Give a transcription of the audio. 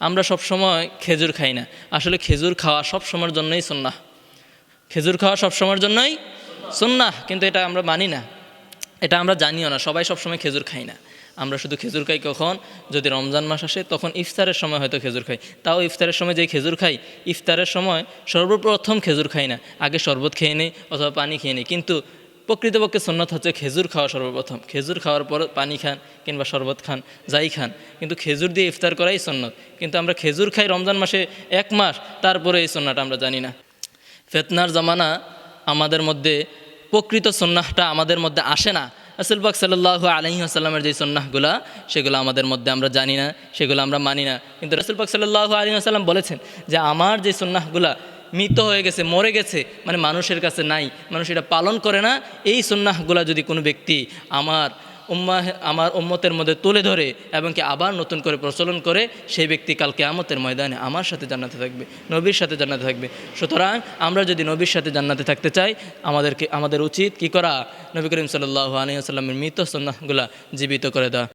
আমরা সবসময় খেজুর খাই না। আসলে খেজুর খাওয়া সব সময়ের জন্যই সুন্নাহ। খেজুর খাওয়া সব সময়ের জন্যই সুন্নাহ, কিন্তু এটা আমরা মানি না, এটা আমরা জানিও না। সবাই সবসময় খেজুর খাই না, আমরা শুধু খেজুর খাই কখন, যদি রমজান মাস আসে তখন ইফতারের সময় হয়তো খেজুর খাই। তাও ইফতারের সময় যেই খেজুর খাই, ইফতারের সময় সর্বপ্রথম খেজুর খাই না, আগে শরবত খেয়ে নিই অথবা পানি খেয়ে নিই। কিন্তু প্রকৃতপক্ষে সুন্নাত হচ্ছে খেজুর খাওয়া সর্বপ্রথম। খেজুর খাওয়ার পর পানি খান কিংবা শরবত খান, যাই খান, কিন্তু খেজুর দিয়ে ইফতার করাই সুন্নাত। কিন্তু আমরা খেজুর খাই রমজান মাসে 1 মাস, তারপরে এই সুন্নাহটা আমরা জানি না। ফিতনার জামানা, আমাদের মধ্যে প্রকৃত সুন্নাহটা আমাদের মধ্যে আসে না। রাসূল পাক সাল্লাল্লাহু আলাইহি ওয়াসাল্লামের যে সুন্নাহগুলা, সেগুলো আমাদের মধ্যে আমরা জানি না, সেগুলো আমরা মানি না। কিন্তু রাসূল পাক সাল্লাল্লাহু আলাইহি ওয়াসাল্লাম বলেছেন যে আমার যে সুন্নাহগুলা মৃত হয়ে গেছে, মরে গেছে, মানে মানুষের কাছে নাই, মানুষ এটা পালন করে না, এই সুন্নাহগুলা যদি কোনো ব্যক্তি আমার উম্মতের মধ্যে তুলে ধরে এবং কি আবার নতুন করে প্রচলন করে, সেই ব্যক্তি কাল কিয়ামতের ময়দানে আমার সাথে জান্নাতে থাকবে, নবীর সাথে জান্নাতে থাকবে। সুতরাং আমরা যদি নবীর সাথে জান্নাতে থাকতে চাই, আমাদের উচিত কী করা? নবী করিম সাল্লাল্লাহু আলাইহি ওয়াসাল্লামের মৃত সুন্নাহগুলা জীবিত করে দেওয়া।